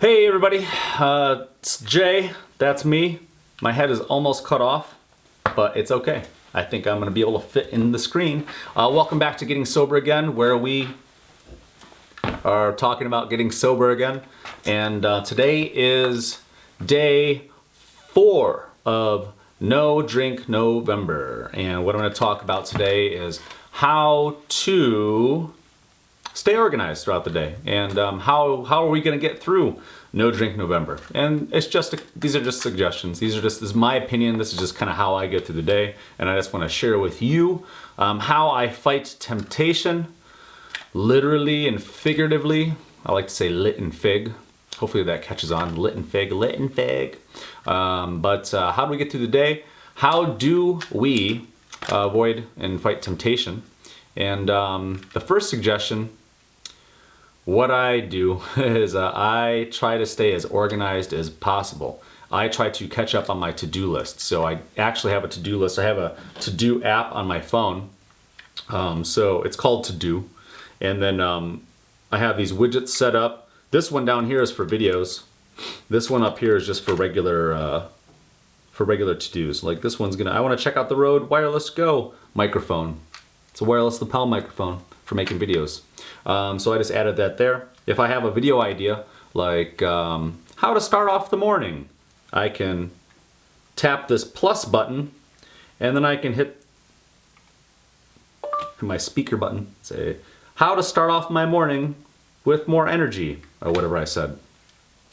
Hey everybody, it's Jay, that's me. My head is almost cut off, but it's okay. I think I'm gonna be able to fit in the screen. Welcome back to Getting Sober Again, where we are talking about getting sober again. And today is day 4 of No Drink November. And what I'm gonna talk about today is how to stay organized throughout the day, and how are we going to get through No Drink November. And it's just these are just suggestions. This is my opinion. This is just kind of how I get through the day, and I just want to share with you how I fight temptation, literally and figuratively. I like to say lit and fig. Hopefully that catches on. Lit and fig, lit and fig. But how do we get through the day? How do we avoid and fight temptation? And the first suggestion, what I do is I try to stay as organized as possible. I try to catch up on my to-do list. So I actually have a to-do list. I have a to-do app on my phone. So it's called To-Do. And then I have these widgets set up. This one down here is for videos. This one up here is just for regular to-dos. Like this one's I want to check out the Rode Wireless Go microphone. It's a wireless lapel microphone for making videos. So I just added that there. If I have a video idea, like how to start off the morning, I can tap this plus button, and then I can hit my speaker button, say, how to start off my morning with more energy, or whatever I said.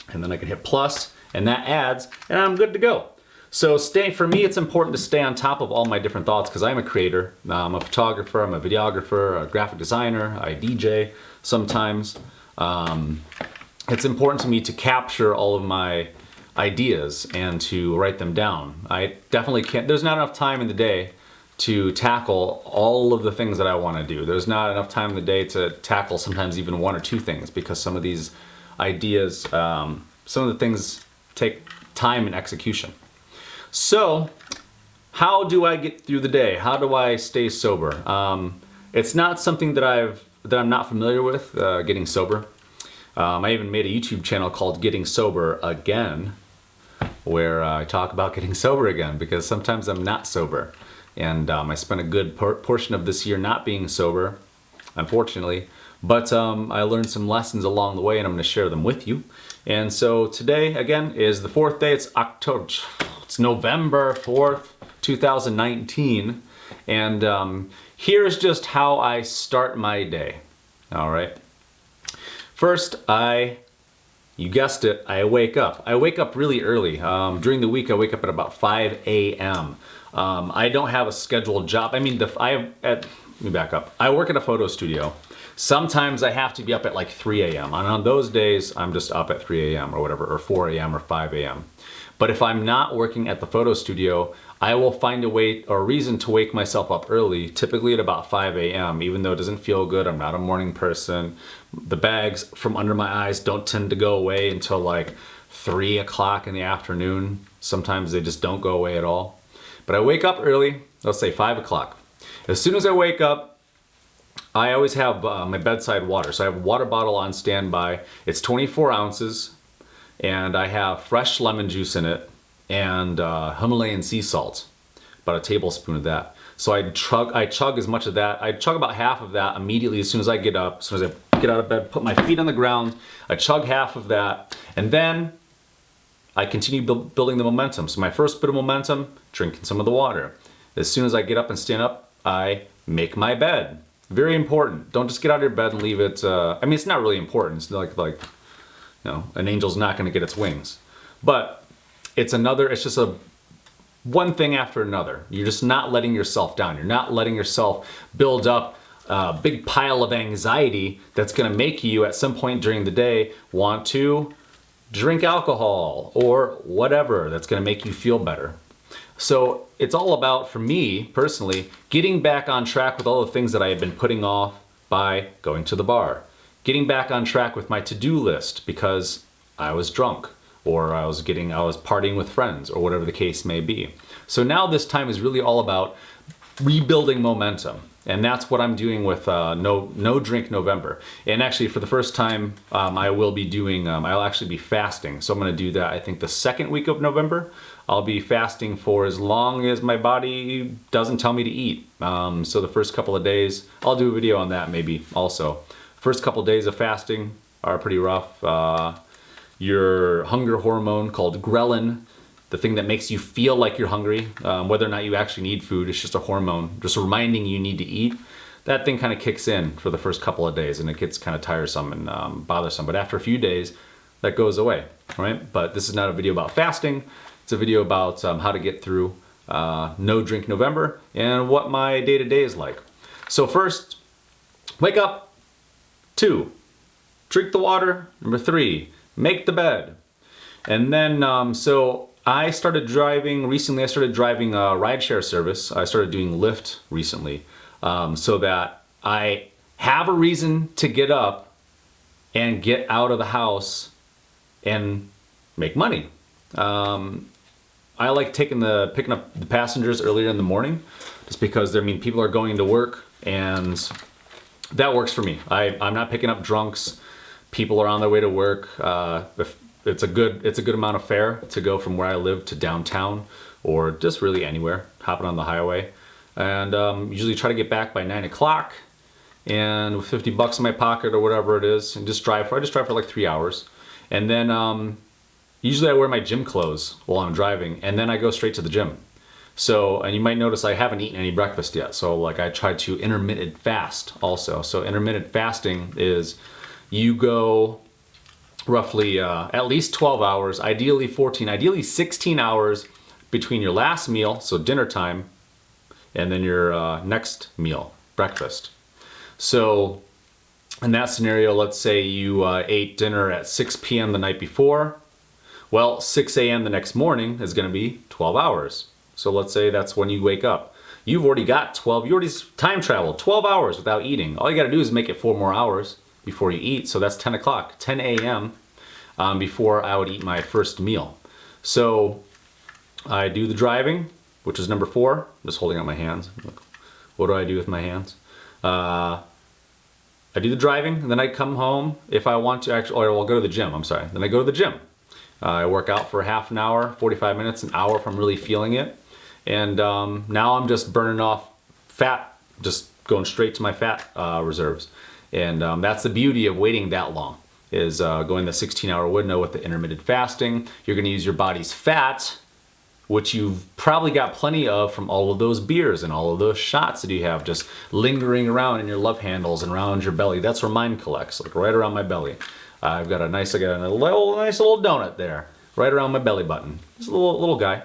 And then I can hit plus, and that adds, and I'm good to go. So for me, it's important to stay on top of all my different thoughts because I'm a creator. I'm a photographer, I'm a videographer, a graphic designer, I DJ sometimes. It's important to me to capture all of my ideas and to write them down. I definitely can't, there's not enough time in the day to tackle all of the things that I want to do. There's not enough time in the day to tackle sometimes even 1 or 2 things because some of these ideas, some of the things take time and execution. So, how do I get through the day? How do I stay sober? It's not something that I'm not familiar with, getting sober. I even made a YouTube channel called Getting Sober Again, where I talk about getting sober again because sometimes I'm not sober. And I spent a good portion of this year not being sober, unfortunately. But I learned some lessons along the way, and I'm going to share them with you. And so today, again, is the 4th day. It's November 4th, 2019. And here's just how I start my day. All right. First, you guessed it, I wake up. I wake up really early. During the week, I wake up at about 5 a.m. I don't have a scheduled job. I mean, let me back up. I work at a photo studio. Sometimes I have to be up at like 3 a.m. And on those days, I'm just up at 3 a.m. or whatever, or 4 a.m. or 5 a.m. But if I'm not working at the photo studio, I will find a way or reason to wake myself up early, typically at about 5 a.m. Even though it doesn't feel good, I'm not a morning person. The bags from under my eyes don't tend to go away until like 3 o'clock in the afternoon. Sometimes they just don't go away at all. But I wake up early, let's say 5 o'clock. As soon as I wake up, I always have my bedside water. So I have a water bottle on standby. It's 24 ounces. And I have fresh lemon juice in it and Himalayan sea salt, about a tablespoon of that. So I chug as much of that. I chug about half of that immediately as soon as I get up, as soon as I get out of bed, put my feet on the ground. I chug half of that, and then I continue building the momentum. So my first bit of momentum, drinking some of the water. As soon as I get up and stand up, I make my bed. Very important. Don't just get out of your bed and leave it. I mean, it's not really important. It's like. No, an angel's not going to get its wings. But it's just one thing after another. You're just not letting yourself down. You're not letting yourself build up a big pile of anxiety that's going to make you at some point during the day want to drink alcohol or whatever that's going to make you feel better. So it's all about, for me personally, getting back on track with all the things that I have been putting off by going to the bar. Getting back on track with my to-do list because I was drunk or I was partying with friends or whatever the case may be. So now this time is really all about rebuilding momentum. And that's what I'm doing with no drink November. And actually, for the first time, I will be doing, I'll actually be fasting. So I'm gonna do that, I think, the second week of November. I'll be fasting for as long as my body doesn't tell me to eat. So the first couple of days, I'll do a video on that maybe also. First couple of days of fasting are pretty rough. Your hunger hormone called ghrelin, the thing that makes you feel like you're hungry, whether or not you actually need food, it's just a hormone, just reminding you need to eat. That thing kind of kicks in for the first couple of days and it gets kind of tiresome and bothersome. But after a few days, that goes away, right? But this is not a video about fasting. It's a video about how to get through no drink November and what my day-to-day is like. So first, wake up. 2, drink the water. Number 3, make the bed. And then, so I started driving, recently I started driving a rideshare service. I started doing Lyft recently so that I have a reason to get up and get out of the house and make money. I like picking up the passengers earlier in the morning just because, I mean, people are going to work and that works for me. I'm not picking up drunks. People are on their way to work. It's a good amount of fare to go from where I live to downtown or just really anywhere, hopping on the highway. And usually try to get back by 9 o'clock and with 50 bucks in my pocket or whatever it is, and I just drive for like 3 hours. And then usually I wear my gym clothes while I'm driving and then I go straight to the gym. So, and you might notice I haven't eaten any breakfast yet. So like I try to intermittent fast also. So intermittent fasting is you go roughly at least 12 hours, ideally 14, ideally 16 hours between your last meal, so dinner time, and then your next meal, breakfast. So in that scenario, let's say you ate dinner at 6 p.m. the night before. Well, 6 a.m. the next morning is going to be 12 hours. So let's say that's when you wake up. You've already got 12, you already time traveled 12 hours without eating. All you got to do is make it 4 more hours before you eat. So that's 10 o'clock, 10 a.m. Before I would eat my first meal. So I do the driving, which is number 4. I'm just holding out my hands. What do I do with my hands? I do the driving, and then I come home if I want to actually, or I'll go to the gym, I'm sorry. Then I go to the gym. I work out for half an hour, 45 minutes, an hour if I'm really feeling it. And now I'm just burning off fat, just going straight to my fat reserves. And that's the beauty of waiting that long, is going the 16-hour window with the intermittent fasting. You're gonna use your body's fat, which you've probably got plenty of from all of those beers and all of those shots that you have just lingering around in your love handles and around your belly. That's where mine collects, like right around my belly. I got a nice little donut there, right around my belly button. Just a little guy.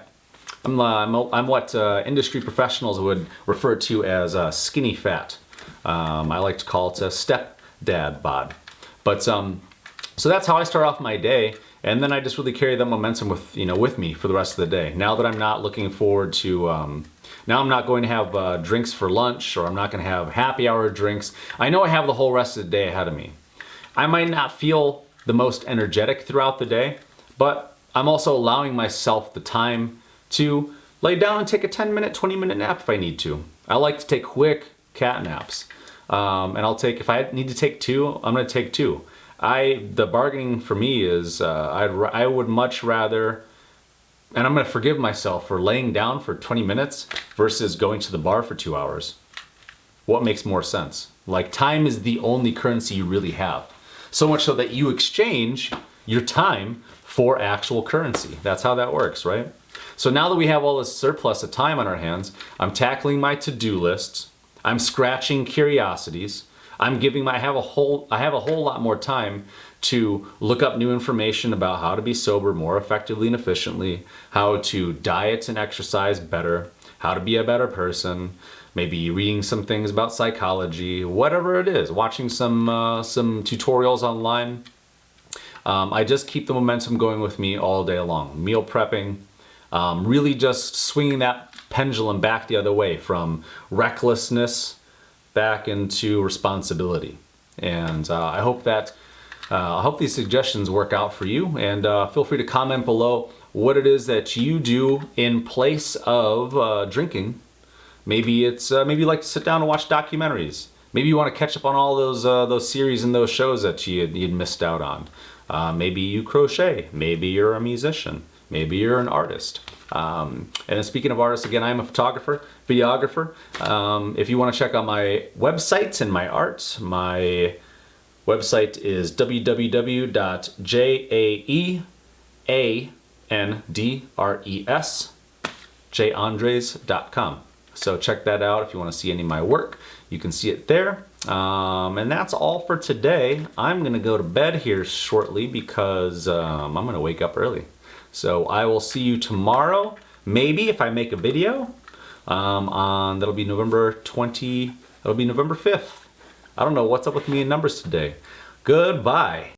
I'm what industry professionals would refer to as skinny fat. I like to call it a step-dad bod. But so that's how I start off my day, and then I just really carry that momentum with me for the rest of the day. Now that I'm not looking forward to, now I'm not going to have drinks for lunch, or I'm not going to have happy hour drinks. I know I have the whole rest of the day ahead of me. I might not feel the most energetic throughout the day, but I'm also allowing myself the time to lay down and take a 10-minute, 20-minute nap if I need to. I like to take quick cat naps. And if I need to take 2, I'm gonna take 2. The bargaining for me is, I would much rather, and I'm gonna forgive myself for laying down for 20 minutes versus going to the bar for 2 hours. What makes more sense? Like, time is the only currency you really have. So much so that you exchange your time for actual currency. That's how that works, right? So now that we have all this surplus of time on our hands, I'm tackling my to-do lists. I'm scratching curiosities. I have a whole lot more time to look up new information about how to be sober more effectively and efficiently, how to diet and exercise better, how to be a better person, maybe reading some things about psychology, whatever it is, watching some tutorials online. I just keep the momentum going with me all day long. Meal prepping, really just swinging that pendulum back the other way from recklessness back into responsibility. And I hope these suggestions work out for you, and feel free to comment below what it is that you do in place of drinking. Maybe it's maybe you like to sit down and watch documentaries. Maybe you want to catch up on all those series and those shows that you'd missed out on. Maybe you crochet. Maybe you're a musician. Maybe you're an artist. And then speaking of artists, again, I'm a photographer, videographer. If you want to check out my websites and my art, my website is www.jaeandresjandres.com. So check that out if you want to see any of my work. You can see it there. And that's all for today. I'm going to go to bed here shortly because I'm going to wake up early. So I will see you tomorrow, maybe if I make a video, that'll be November 5th. I don't know what's up with me and numbers today. Goodbye.